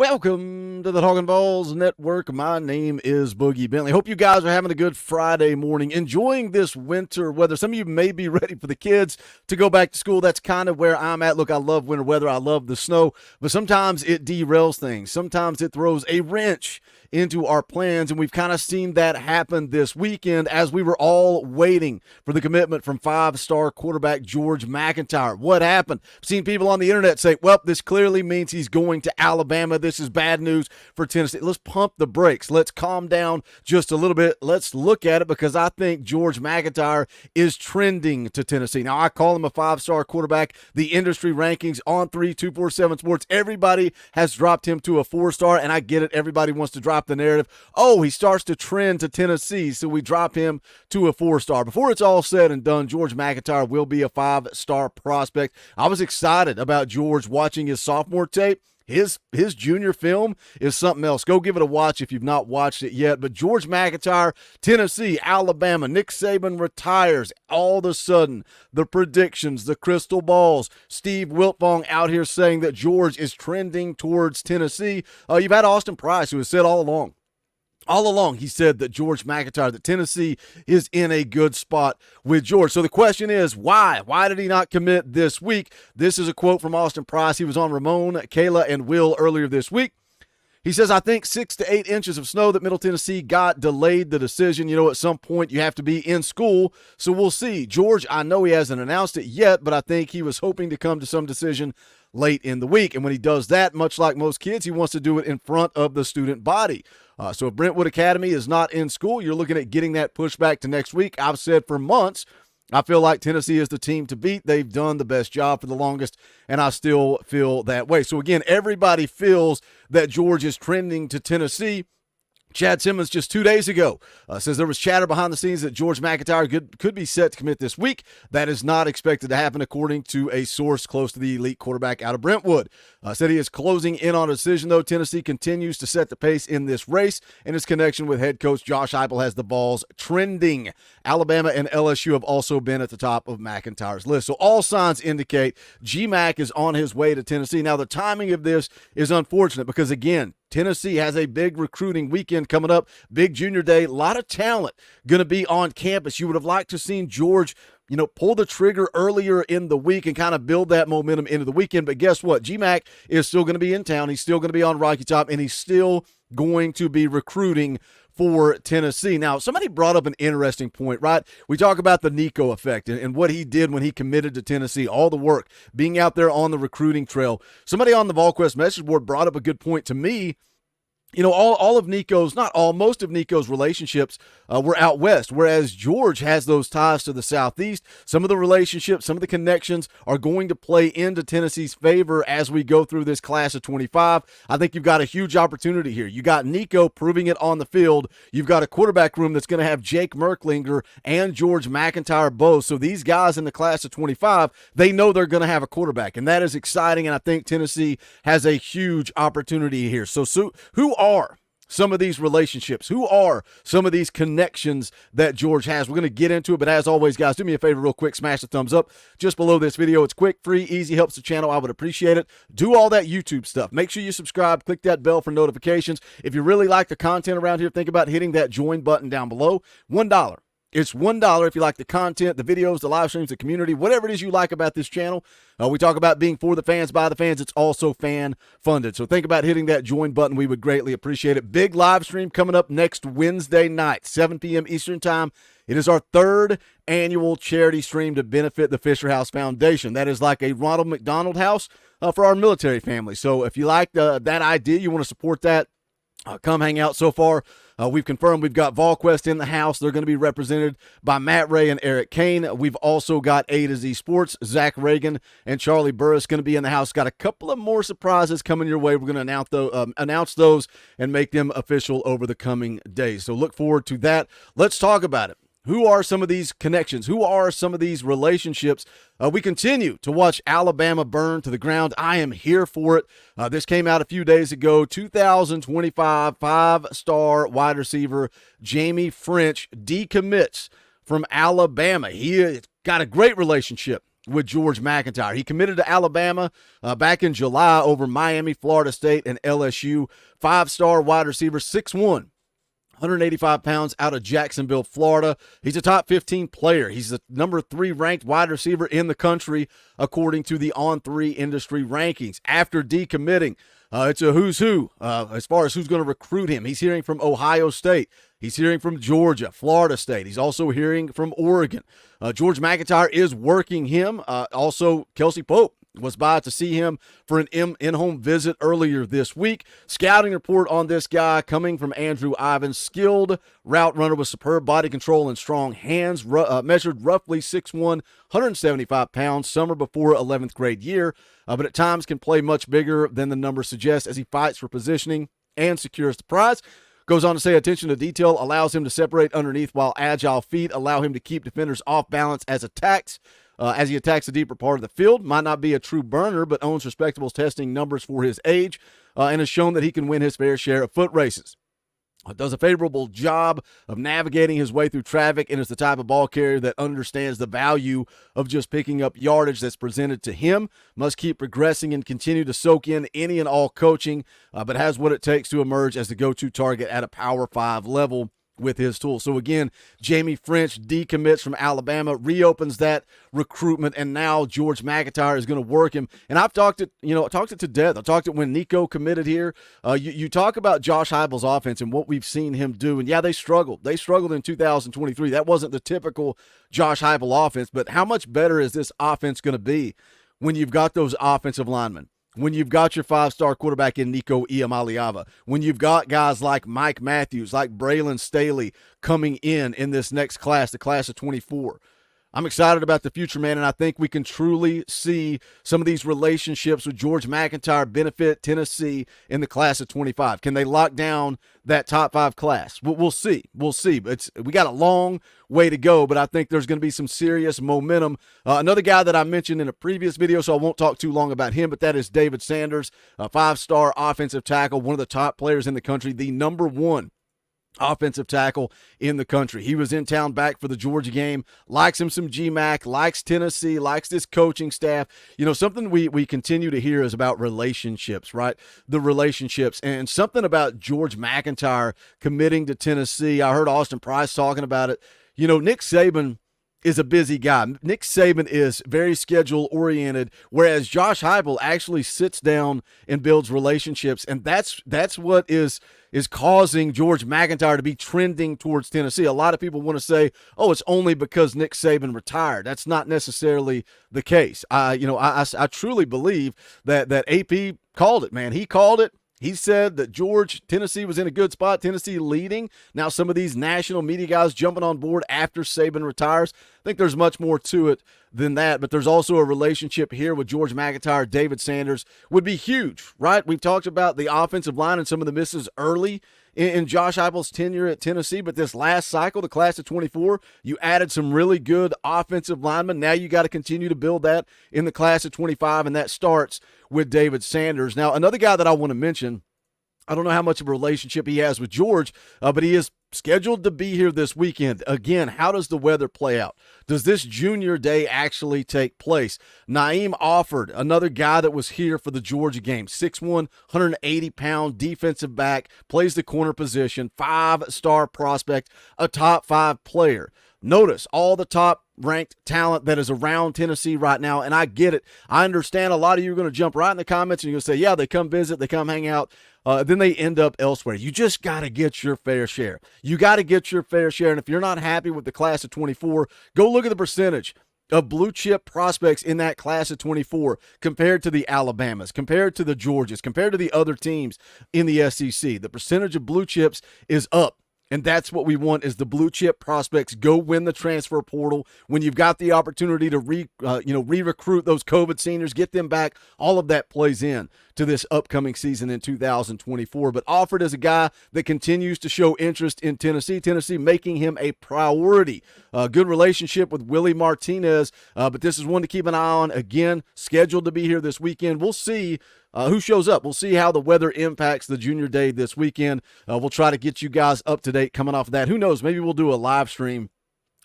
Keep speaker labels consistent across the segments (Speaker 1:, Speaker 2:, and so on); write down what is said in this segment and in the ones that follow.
Speaker 1: Welcome to the Talkin VAWLS Network. My name is Boogie Bentley. Hope you guys are having a good Friday morning, enjoying this winter weather. Some of you may be ready for the kids to go back to school. That's kind of where I'm at. Look, I love winter weather. I love the snow, but sometimes it derails things. Sometimes it throws a wrench into our plans, and we've kind of seen that happen this weekend as we were all waiting for the commitment from five-star quarterback George MacIntyre. What happened? I've seen people on the internet say, well, this clearly means he's going to Alabama. This is bad news for Tennessee. Let's pump the brakes. Let's calm down just a little bit. Let's look at it, because I think George MacIntyre is trending to Tennessee. Now, I call him a five-star quarterback. The industry rankings on 247 Sports, everybody has dropped him to a four-star, and I get it. Everybody wants to drop the narrative. Oh, he starts to trend to Tennessee, so we drop him to a four-star. Before it's all said and done, George MacIntyre will be a five-star prospect. I was excited about George watching his sophomore tape. His junior film is something else. Go give it a watch if you've not watched it yet. But George MacIntyre, Tennessee, Alabama, Nick Saban retires. All of a sudden, the predictions, the crystal balls, Steve Wiltfong out here saying that George is trending towards Tennessee. You've had Austin Price, who has said all along, he said that George MacIntyre, that Tennessee is in a good spot with George. So the question is, why? Why did he not commit this week? This is a quote from Austin Price. He was on Ramon, Kayla, and Will earlier this week. He says, I think 6 to 8 inches of snow that Middle Tennessee got delayed the decision. You know, at some point you have to be in school, so we'll see. George, I know he hasn't announced it yet, but I think he was hoping to come to some decision late in the week. And when he does that, much like most kids, he wants to do it in front of the student body. So if Brentwood Academy is not in school, you're looking at getting that pushed back to next week. I've said for months, I feel like Tennessee is the team to beat. They've done the best job for the longest, and I still feel that way. So again, everybody feels that George is trending to Tennessee. Chad Simmons just 2 days ago says there was chatter behind the scenes that George MacIntyre could be set to commit this week. That is not expected to happen, according to a source close to the elite quarterback out of Brentwood. Said he is closing in on a decision, though. Tennessee continues to set the pace in this race, and his connection with head coach Josh Heupel has the balls trending. Alabama and LSU have also been at the top of MacIntyre's list. So all signs indicate GMac is on his way to Tennessee. Now, the timing of this is unfortunate because, again, Tennessee has a big recruiting weekend coming up, big junior day, a lot of talent going to be on campus. You would have liked to have seen George, pull the trigger earlier in the week and kind of build that momentum into the weekend. But guess what? GMac is still going to be in town. He's still going to be on Rocky Top, and he's still going to be recruiting for Tennessee. Now, somebody brought up an interesting point, right? We talk about the Nico effect and what he did when he committed to Tennessee, all the work, being out there on the recruiting trail. Somebody on the VolQuest message board brought up a good point to me. All of Nico's, not all, most of Nico's relationships were out west, whereas George has those ties to the southeast. Some of the relationships, some of the connections are going to play into Tennessee's favor as we go through this class of 25. I think you've got a huge opportunity here. You got Nico proving it on the field. You've got a quarterback room that's going to have Jake Merklinger and George MacIntyre both. So these guys in the class of 25, they know they're going to have a quarterback, and that is exciting, and I think Tennessee has a huge opportunity here. So who are some of these relationships? Who are some of these connections that George has? We're going to get into it, but as always, guys, do me a favor real quick. Smash the thumbs up just below this video. It's quick, free, easy, helps the channel. I would appreciate it. Do all that YouTube stuff. Make sure you subscribe. Click that bell for notifications. If you really like the content around here, think about hitting that join button down below. $1. It's $1 if you like the content, the videos, the live streams, the community, whatever it is you like about this channel. We talk about being for the fans, by the fans. It's also fan-funded. So think about hitting that join button. We would greatly appreciate it. Big live stream coming up next Wednesday night, 7 p.m. Eastern Time. It is our third annual charity stream to benefit the Fisher House Foundation. That is like a Ronald McDonald House for our military family. So if you like that idea, you want to support that, come hang out. So far, we've confirmed we've got VolQuest in the house. They're going to be represented by Matt Ray and Eric Kane. We've also got A to Z Sports. Zach Reagan and Charlie Burris going to be in the house. Got a couple of more surprises coming your way. We're going to announce those and make them official over the coming days. So look forward to that. Let's talk about it. Who are some of these connections? Who are some of these relationships? We continue to watch Alabama burn to the ground. I am here for it. This came out a few days ago. 2025 five-star wide receiver Jamie French decommits from Alabama. He got a great relationship with George MacIntyre. He committed to Alabama back in July over Miami, Florida State, and LSU. Five-star wide receiver, 6'1", 185 pounds, out of Jacksonville, Florida. He's a top 15 player. He's the number 3 ranked wide receiver in the country, according to the On3 industry rankings. After decommitting, it's a who's who as far as who's going to recruit him. He's hearing from Ohio State. He's hearing from Georgia, Florida State. He's also hearing from Oregon. George MacIntyre is working him. Also, Kelsey Pope was by to see him for an in-home visit earlier this week. Scouting report on this guy coming from Andrew Ivins. Skilled route runner with superb body control and strong hands. Measured roughly 6'1", 175 pounds, summer before 11th grade year, but at times can play much bigger than the number suggests as he fights for positioning and secures the prize. Goes on to say attention to detail allows him to separate underneath, while agile feet allow him to keep defenders off balance as he attacks the deeper part of the field. Might not be a true burner, but owns respectable testing numbers for his age and has shown that he can win his fair share of foot races. Does a favorable job of navigating his way through traffic and is the type of ball carrier that understands the value of just picking up yardage that's presented to him. Must keep progressing and continue to soak in any and all coaching, but has what it takes to emerge as the go-to target at a Power 5 level with his tools. So again, Jamie French decommits from Alabama, reopens that recruitment, and now George MacIntyre is going to work him. And I've talked it to death. I talked it when Nico committed here. You talk about Josh Heupel's offense and what we've seen him do, and yeah, they struggled. They struggled in 2023. That wasn't the typical Josh Heupel offense, but how much better is this offense going to be when you've got those offensive linemen? When you've got your 5-star quarterback in Nico Iamaleava, when you've got guys like Mike Matthews, like Braylon Staley coming in this next class, the class of 24. I'm excited about the future, man, and I think we can truly see some of these relationships with George MacIntyre benefit Tennessee in the class of 25. Can they lock down that top 5 class? We'll see. We'll see. We got a long way to go, but I think there's going to be some serious momentum. Another guy that I mentioned in a previous video, so I won't talk too long about him, but that is David Sanders, a 5-star offensive tackle, one of the top players in the country, the number 1 offensive tackle in the country. He was in town back for the Georgia game, likes him some GMac, likes Tennessee, likes this coaching staff. You know, something we continue to hear is about relationships, right? The relationships, and something about George MacIntyre committing to Tennessee. I heard Austin Price talking about it. You know, Nick Saban is a busy guy. Nick Saban is very schedule-oriented, whereas Josh Heupel actually sits down and builds relationships, and that's what is causing George MacIntyre to be trending towards Tennessee. A lot of people want to say, oh, it's only because Nick Saban retired. That's not necessarily the case. I truly believe that AP called it, man. He called it. He said that Tennessee was in a good spot, Tennessee leading. Now some of these national media guys jumping on board after Saban retires. I think there's much more to it than that, but there's also a relationship here with George MacIntyre. David Sanders would be huge, right? We've talked about the offensive line and some of the misses early in Josh Heupel's tenure at Tennessee, but this last cycle, the class of 24, you added some really good offensive linemen. Now you got to continue to build that in the class of 25, and that starts with David Sanders. Now, another guy that I want to mention, I don't know how much of a relationship he has with George, but he is scheduled to be here this weekend. Again, how does the weather play out? Does this junior day actually take place? Naeem Offord, another guy that was here for the Georgia game, 6'1", 180-pound defensive back, plays the corner position, 5-star prospect, a top 5 player. Notice all the top-ranked talent that is around Tennessee right now, and I get it. I understand a lot of you are going to jump right in the comments and you're going to say, yeah, they come visit, they come hang out, then they end up elsewhere. You just got to get your fair share. You got to get your fair share, and if you're not happy with the class of 24, go look at the percentage of blue-chip prospects in that class of 24 compared to the Alabamas, compared to the Georgias, compared to the other teams in the SEC. The percentage of blue chips is up. And that's what we want, is the blue chip prospects go win the transfer portal. When you've got the opportunity to re-recruit those COVID seniors, get them back, all of that plays in to this upcoming season in 2024. But Offord is a guy that continues to show interest in Tennessee. Tennessee making him a priority. Good relationship with Willie Martinez, but this is one to keep an eye on. Again, scheduled to be here this weekend. We'll see who shows up. We'll see how the weather impacts the junior day this weekend. We'll try to get you guys up to date coming off of that. Who knows? Maybe we'll do a live stream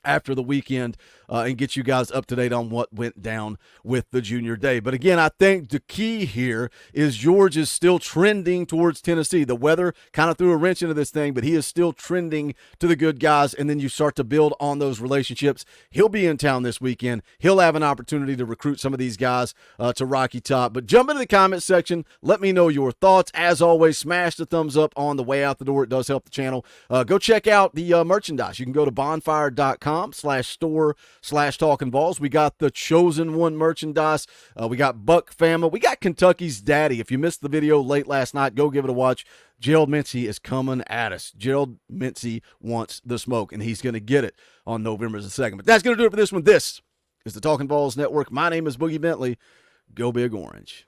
Speaker 1: after the weekend and get you guys up to date on what went down with the junior day. But again, I think the key here is George is still trending towards Tennessee. The weather kind of threw a wrench into this thing, but he is still trending to the good guys, and then you start to build on those relationships. He'll be in town this weekend. He'll have an opportunity to recruit some of these guys to Rocky Top. But jump into the comment section. Let me know your thoughts. As always, smash the thumbs up on the way out the door. It does help the channel. Go check out the merchandise. You can go to bonfire.com/store/Talkin VAWLS. We got the Chosen One merchandise. We got Buck Fama. We got Kentucky's Daddy. If you missed the video late last night, go give it a watch. Gerald Mincy is coming at us. Gerald Mincy wants the smoke, and he's going to get it on November the 2nd. But that's going to do it for this one. This is the Talkin VAWLS Network. My name is Boogie Bentley. Go Big Orange.